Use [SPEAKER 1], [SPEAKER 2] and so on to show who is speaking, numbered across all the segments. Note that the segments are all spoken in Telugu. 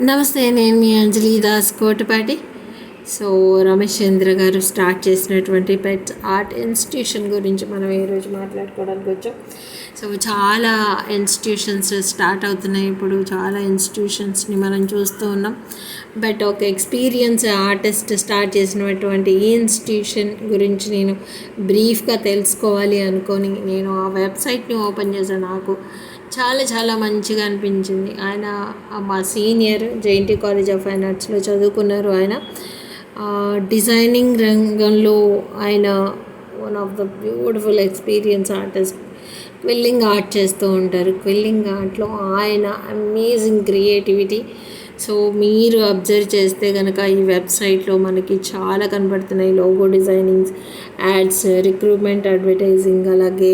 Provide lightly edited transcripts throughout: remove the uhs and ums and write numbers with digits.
[SPEAKER 1] నమస్తే, నేను మీ అంజలి దాస్ కోటపాటి. సో రమేష్ చంద్ర గారు స్టార్ట్ చేసినటువంటి పెట్స్ ఆర్ట్ ఇన్స్టిట్యూషన్ గురించి మనం ఈరోజు మాట్లాడుకోవడానికి వచ్చాం. సో చాలా ఇన్స్టిట్యూషన్స్ స్టార్ట్ అవుతున్నాయి, ఇప్పుడు చాలా ఇన్స్టిట్యూషన్స్ని మనం చూస్తూ ఉన్నాం. బట్ ఒక ఎక్స్పీరియన్స్ ఆర్టిస్ట్ స్టార్ట్ చేసినటువంటి ఈ ఇన్స్టిట్యూషన్ గురించి నేను బ్రీఫ్గా తెలుసుకోవాలి అనుకొని నేను ఆ వెబ్సైట్ని ఓపెన్ చేశాను. నాకు చాలా చాలా మంచిగా అనిపించింది. ఆయన మా senior JNT college of fine ఆర్ట్స్లో చదువుకున్నారు. ఆయన డిజైనింగ్ రంగంలో ఆయన one of the beautiful experience artist. Quilling art చేస్తూ ఉంటారు. క్విల్లింగ్ ఆర్ట్లో ఆయన అమేజింగ్ క్రియేటివిటీ. సో మీరు అబ్జర్వ్ చేస్తే కనుక ఈ వెబ్సైట్లో మనకి చాలా కనబడుతున్నాయి. Logo designings, ads, recruitment advertising, అలాగే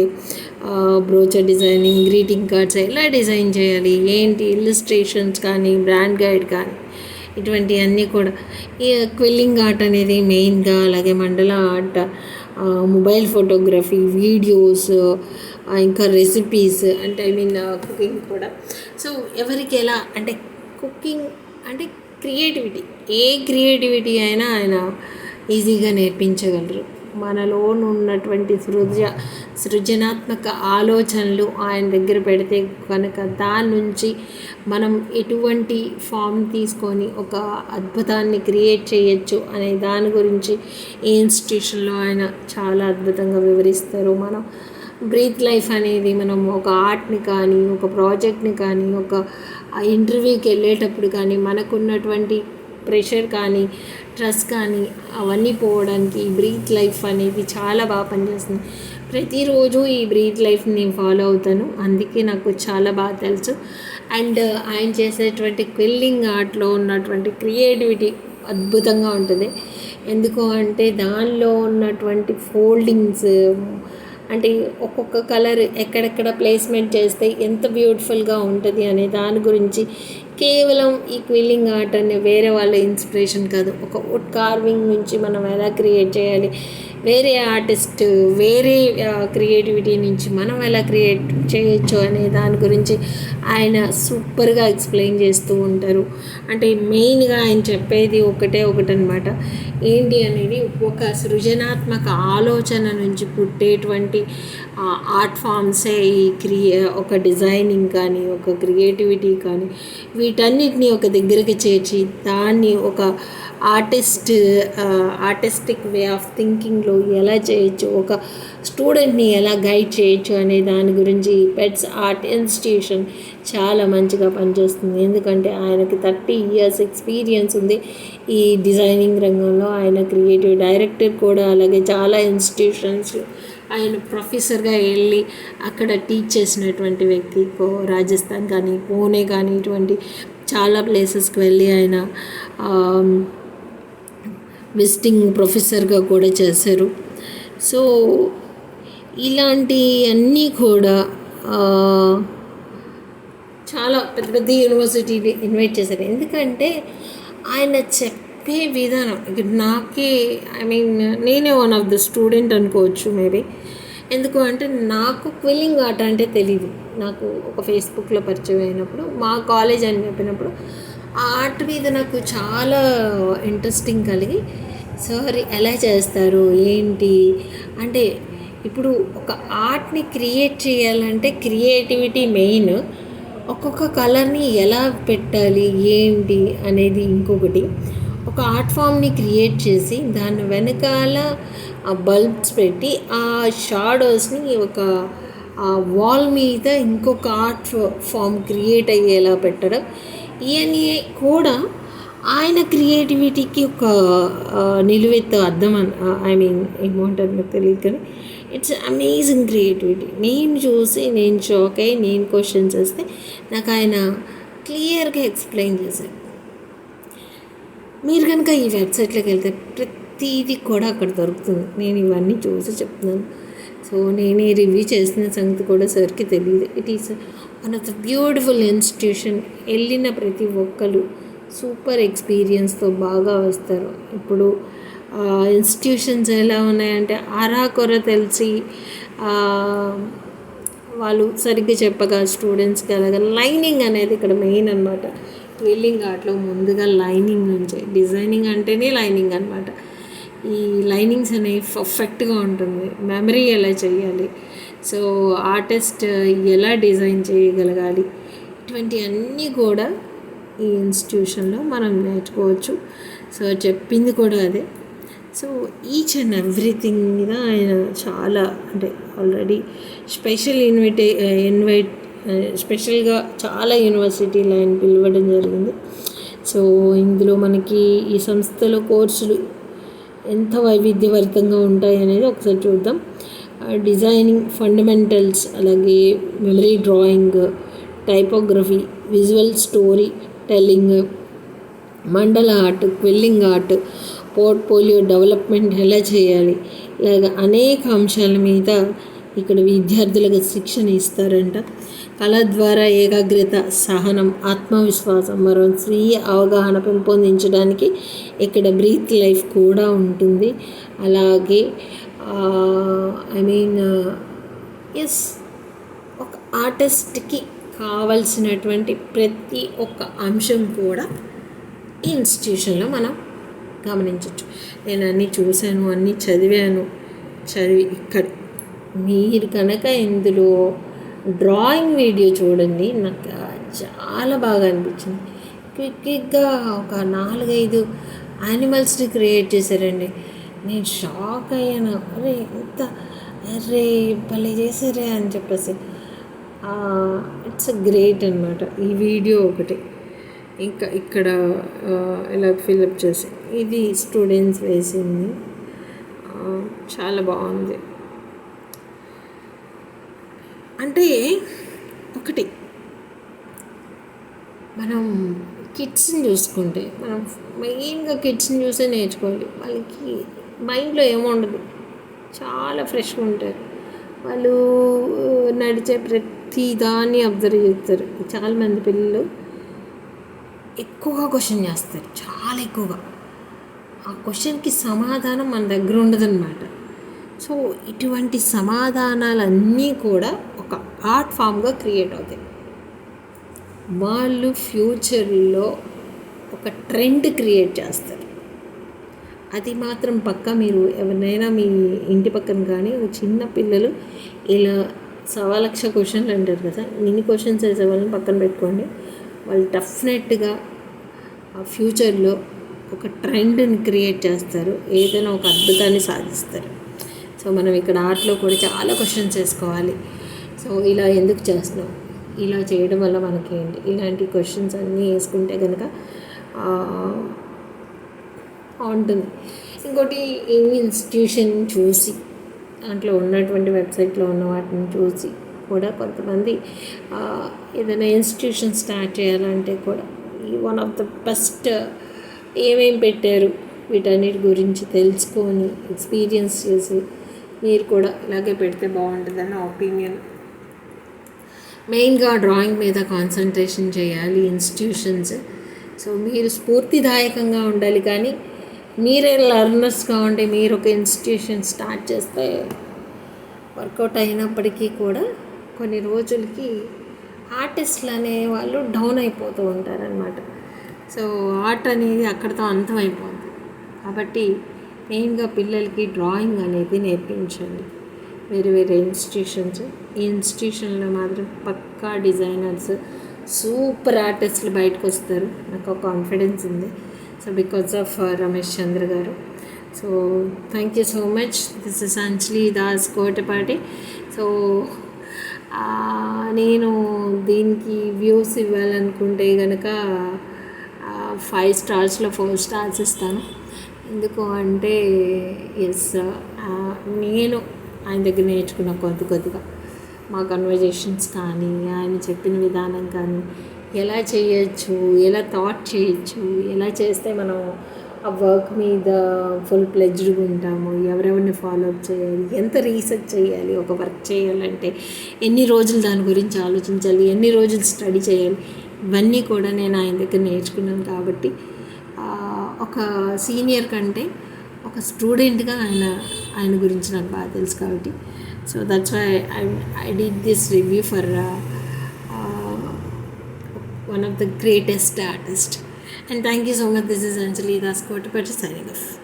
[SPEAKER 1] బ్రోచర్ డిజైనింగ్, గ్రీటింగ్ కార్డ్స్ ఎలా డిజైన్ చేయాలి ఏంటి, ఇల్లుస్ట్రేషన్స్ కానీ, బ్రాండ్ గైడ్ కానీ, ఇటువంటివన్నీ కూడా. ఈ క్విల్లింగ్ ఆర్ట్ అనేది మెయిన్గా, అలాగే మండల ఆర్ట్, మొబైల్ ఫోటోగ్రఫీ, వీడియోస్, ఇంకా రెసిపీస్, అంటే కుకింగ్ కూడా. సో ఎవరికి ఎలా అంటే కుకింగ్ అంటే క్రియేటివిటీ, ఏ క్రియేటివిటీ అయినా ఆయన ఈజీగా నేర్పించగలరు. మనలో ఉన్నటువంటి సృజనాత్మక ఆలోచనలు ఆయన దగ్గర పెడితే కనుక దాని నుంచి మనం ఎటువంటి ఫామ్ తీసుకొని ఒక అద్భుతాన్ని క్రియేట్ చేయొచ్చు అనే దాని గురించి ఈ ఇన్స్టిట్యూషన్లో ఆయన చాలా అద్భుతంగా వివరిస్తారు. మనం బ్రీత్ లైఫ్ అనేది మనం ఒక ఆర్ట్ని కానీ, ఒక ప్రాజెక్ట్ని కానీ, ఒక ఇంటర్వ్యూకి వెళ్ళేటప్పుడు కానీ మనకున్నటువంటి ప్రెషర్ కానీ, స్ట్రెస్ కానీ అవన్నీ పోవడానికి ఈ బ్రీత్ లైఫ్ అనేది చాలా బాగా పనిచేస్తుంది. ప్రతిరోజు ఈ బ్రీత్ లైఫ్ని నేను ఫాలో అవుతాను, అందుకే నాకు చాలా బాగా తెలుసు. అండ్ ఆయన చేసేటువంటి క్విల్లింగ్ ఆర్ట్లో ఉన్నటువంటి క్రియేటివిటీ అద్భుతంగా ఉంటుంది. ఎందుకు అంటే దానిలో ఉన్నటువంటి ఫోల్డింగ్స్, అంటే ఒక్కొక్క కలర్ ఎక్కడెక్కడ ప్లేస్మెంట్ చేస్తే ఎంత బ్యూటిఫుల్గా ఉంటుంది అనే దాని గురించి కేవలం ఈ క్విల్లింగ్ ఆర్ట్ అనే వేరే వాళ్ళ ఇన్స్పిరేషన్ కాదు. ఒక వుడ్ కార్వింగ్ నుంచి మనం ఎలా క్రియేట్ చేయాలి, వేరే ఆర్టిస్ట్ వేరే క్రియేటివిటీ నుంచి మనం ఎలా క్రియేట్ చేయొచ్చు అనే దాని గురించి ఆయన సూపర్గా ఎక్స్ప్లెయిన్ చేస్తూ ఉంటారు. అంటే మెయిన్గా ఆయన చెప్పేది ఒకటనమాట. ఏంటి అనేది ఒక సృజనాత్మక ఆలోచన నుంచి పుట్టేటువంటి ఆర్ట్ ఫామ్సే ఈ ఒక డిజైనింగ్ కానీ, ఒక క్రియేటివిటీ కానీ, వీటన్నిటిని ఒక దగ్గరికి చేర్చి దాన్ని ఒక ఆర్టిస్టిక్ వే ఆఫ్ థింకింగ్లో ఎలా చేయొచ్చు, ఒక స్టూడెంట్ని ఎలా గైడ్ చేయొచ్చు అనే దాని గురించి పెట్స్ ఆర్ట్ ఇన్స్టిట్యూషన్ చాలా మంచిగా పనిచేస్తుంది. ఎందుకంటే ఆయనకి 30 years ఎక్స్పీరియన్స్ ఉంది ఈ డిజైనింగ్ రంగంలో. ఆయన క్రియేటివ్ డైరెక్టర్ కూడా, అలాగే చాలా ఇన్స్టిట్యూషన్స్ ఆయన ప్రొఫెసర్గా వెళ్ళి అక్కడ టీచ్ చేసినటువంటి వ్యక్తి. రాజస్థాన్ కానీ, పూణే కానీ, ఇటువంటి చాలా ప్లేసెస్కి వెళ్ళి ఆయన విజిటింగ్ ప్రొఫెసర్గా కూడా చేశారు. సో ఇలాంటి అన్నీ కూడా చాలా పెద్ద పెద్ద యూనివర్సిటీని ఇన్వైట్ చేశారు. ఎందుకంటే ఆయన చెప్పే విధానం నాకే నేనే వన్ ఆఫ్ ద స్టూడెంట్ అనుకోవచ్చు మేబీ. ఎందుకు అంటే నాకు క్విల్లింగ్ ఆర్ట్ అంటే తెలీదు. నాకు ఒక ఫేస్బుక్లో పరిచయం అయినప్పుడు, మా కాలేజ్ అని చెప్పినప్పుడు ఆ ఆర్ట్ మీద నాకు చాలా ఇంట్రెస్టింగ్ కలిగి, సార్ ఎలా చేస్తారు ఏంటి అంటే, ఇప్పుడు ఒక ఆర్ట్ని క్రియేట్ చేయాలంటే క్రియేటివిటీ మెయిన్. ఒక్కొక్క కలర్ని ఎలా పెట్టాలి ఏంటి అనేది ఇంకొకటి. ఒక ఆర్ట్ ఫామ్ని క్రియేట్ చేసి దాని వెనకాల బల్బ్స్ పెట్టి ఆ షాడోస్ని ఒక వాల్ మీద ఇంకొక ఆర్ట్ ఫామ్ క్రియేట్ అయ్యేలా పెట్టడం, ఇవన్నీ కూడా ఆయన క్రియేటివిటీకి ఒక నిలువెత్తు అర్థం. ఏమంటారు నాకు తెలియదు, కానీ ఇట్స్ అమేజింగ్ క్రియేటివిటీ. నేను చూసి నేను షాక్ అయ్యి నేను క్వశ్చన్స్ వేస్తే నాకు ఆయన క్లియర్గా ఎక్స్ప్లెయిన్ చేశారు. మీరు కనుక ఈ వెబ్సైట్లోకి వెళ్తే ప్రతిదీ కూడా అక్కడ దొరుకుతుంది. నేను ఇవన్నీ చూసి చెప్తున్నాను. సో నేను రివ్యూ చేసిన సంగతి కూడా సార్కి తెలియదు. It is one of the beautiful institution. వెళ్ళిన ప్రతి ఒక్కరు సూపర్ ఎక్స్పీరియన్స్తో బాగా వస్తారు. ఇప్పుడు ఇన్స్టిట్యూషన్స్ ఎలా ఉన్నాయంటే అరాకొర తెలిసి వాళ్ళు సరిగ్గా చెప్పగా స్టూడెంట్స్కి అలాగా లైనింగ్ అనేది ఇక్కడ మెయిన్ అనమాట. క్విల్లింగ్ ఆర్ట్లో ముందుగా లైనింగ్ నుంచి, డిజైనింగ్ అంటేనే లైనింగ్ అనమాట. ఈ లైనింగ్స్ అనేవి పర్ఫెక్ట్గా ఉంటుంది. మెమరీ ఎలా చేయాలి, సో ఆర్టిస్ట్ ఎలా డిజైన్ చేయగలగాలి, ఇటువంటివన్నీ కూడా ఈ ఇన్స్టిట్యూషన్లో మనం నేర్చుకోవచ్చు. సో చెప్పింది కూడా అదే. సో ఈచ్ అండ్ ఎవ్రీథింగ్ మీద ఆయన చాలా, అంటే ఆల్రెడీ స్పెషల్ ఇన్వైట్ స్పెషల్గా చాలా యూనివర్సిటీలు ఆయన పిలవడం జరిగింది. సో ఇందులో మనకి ఈ సంస్థలో కోర్సులు ఎంత వైవిధ్యభరితంగా ఉంటాయి అనేది ఒకసారి చూద్దాం. డిజైనింగ్ ఫండమెంటల్స్, అలాగే memory drawing, typography, visual storytelling, mandala art, quilling art, portfolio development ఎలా చేయాలి, ఇలాగ అనేక అంశాల మీద ఇక్కడ విద్యార్థులకు శిక్షణ ఇస్తారంట. కళ ద్వారా ఏకాగ్రత, సహనం, ఆత్మవిశ్వాసం, మరో స్వీయ అవగాహన పెంపొందించడానికి ఇక్కడ బ్రీత్ లైఫ్ కూడా ఉంటుంది. అలాగే ఎస్, ఒక ఆర్టిస్ట్కి కావలసినటువంటి ప్రతి ఒక్క అంశం కూడా ఈ ఇన్స్టిట్యూషన్లో మనం గమనించవచ్చు. నేను అన్నీ చూశాను, అన్నీ చదివి ఇక్కడ మీరు కనుక ఇందులో డ్రాయింగ్ వీడియో చూడండి, నాకు చాలా బాగా అనిపించింది. క్విక్గా ఒక 4-5 యానిమల్స్ని క్రియేట్ చేశారండి. నేను షాక్ అయ్యాను. అరే భలే చేశారే అని చెప్పేసి. ఇట్స్ గ్రేట్ అనమాట ఈ వీడియో ఒకటి. ఇంకా ఇక్కడ ఇలా ఫిల్అప్ చేసి ఇది స్టూడెంట్స్ వేసింది, చాలా బాగుంది. అంటే ఒకటి మనం కిడ్స్ని చూసుకుంటే, మనం మెయిన్గా కిడ్స్ని చూసే నేర్చుకోవాలి. వాళ్ళకి మైండ్లో ఏముండదు, చాలా ఫ్రెష్గా ఉంటారు. వాళ్ళు నడిచే ప్రతి దాన్ని అబ్జర్వ్ చేస్తారు. చాలామంది పిల్లలు ఎక్కువగా క్వశ్చన్ చేస్తారు, చాలా ఎక్కువగా. ఆ క్వశ్చన్కి సమాధానం మన దగ్గర ఉండదన్నమాట. సో ఇటువంటి సమాధానాలన్నీ కూడా ఒక ఆర్ట్ ఫామ్గా క్రియేట్ అవుతాయి. వాళ్ళు ఫ్యూచర్లో ఒక ట్రెండ్ క్రియేట్ చేస్తారు. అది మాత్రం పక్కా. మీరు ఎవరినైనా మీ ఇంటి పక్కన కానీ చిన్న పిల్లలు ఇలా 1,000,000 క్వశ్చన్లు అంటారు కదా, ఇన్ని క్వశ్చన్స్ వేసే వాళ్ళని పక్కన పెట్టుకోండి. వాళ్ళు డెఫినెట్గా ఆ ఫ్యూచర్లో ఒక ట్రెండ్ని క్రియేట్ చేస్తారు, ఏదైనా ఒక అద్భుతాన్ని సాధిస్తారు. సో మనం ఇక్కడ ఆర్ట్లో కూడా చాలా క్వశ్చన్స్ వేసుకోవాలి. సో ఇలా ఎందుకు చేస్తున్నాం, ఇలా చేయడం వల్ల మనకేంటి, ఇలాంటి క్వశ్చన్స్ అన్నీ వేసుకుంటే కనుక ఉంటుంది. ఇంకోటి ఈ ఇన్స్టిట్యూషన్ చూసి, దాంట్లో ఉన్నటువంటి వెబ్సైట్లో ఉన్న వాటిని చూసి కూడా కొంతమంది ఏదైనా ఇన్స్టిట్యూషన్ స్టార్ట్ చేయాలంటే కూడా ఈ వన్ ఆఫ్ ద బెస్ట్, ఏమేమి పెట్టారు వీటన్నిటి గురించి తెలుసుకొని ఎక్స్పీరియన్స్ చేసి మీరు కూడా ఇలాగే పెడితే బాగుంటుందని నా ఒపీనియన్. మెయిన్గా డ్రాయింగ్ మీద కాన్సన్ట్రేషన్ చేయాలి ఇన్స్టిట్యూషన్స్. సో మీరు స్ఫూర్తిదాయకంగా ఉండాలి, కానీ మీరే లర్నర్స్గా ఉండి మీరు ఒక ఇన్స్టిట్యూషన్ స్టార్ట్ చేస్తే వర్కౌట్ అయినప్పటికీ కూడా కొన్ని రోజులకి ఆర్టిస్టులు అనే వాళ్ళు డౌన్ అయిపోతూ ఉంటారనమాట. సో ఆర్ట్ అనేది అక్కడితో అంతం అయిపోతుంది. కాబట్టి మెయిన్గా పిల్లలకి డ్రాయింగ్ అనేది నేర్పించండి. వేరే వేరే ఇన్స్టిట్యూషన్స్, ఈ ఇన్స్టిట్యూషన్లో మాత్రం పక్కా డిజైనర్స్, సూపర్ ఆర్టిస్టులు బయటకు వస్తారు, నాకు ఒక కాన్ఫిడెన్స్ ఉంది. సో బికాజ్ ఆఫ్ రమేష్ చంద్ర గారు. So thank you so much. This is Anjali Das Kotapati. So నేను దీనికి వ్యూస్ ఇవ్వాలనుకుంటే కనుక 5 స్టార్స్లో 4 స్టార్స్ ఇస్తాను. ఎందుకు అంటే నేను ఆయన దగ్గర నేర్చుకున్న కొద్దిగా మా కన్వర్జేషన్స్ కానీ, ఆయన చెప్పిన విధానం కానీ, ఎలా చేయొచ్చు, ఎలా థాట్ చేయొచ్చు, ఎలా చేస్తే మనం ఆ వర్క్ మీద ఫుల్ ప్లెజ్డ్గా ఉంటాము, ఎవరెవరిని ఫాలో అప్ చేయాలి, ఎంత రీసెర్చ్ చేయాలి, ఒక వర్క్ చేయాలంటే ఎన్ని రోజులు దాని గురించి ఆలోచించాలి, ఎన్ని రోజులు స్టడీ చేయాలి, ఇవన్నీ కూడా నేను ఆయన దగ్గర నేర్చుకున్నాను. కాబట్టి ఒక సీనియర్ కంటే ఒక స్టూడెంట్గా ఆయన గురించి నాకు బాగా తెలుసు. కాబట్టి so that's why I did this review for one of the greatest artists. And thank you so much. This is Anjali Das Kotapati signing off.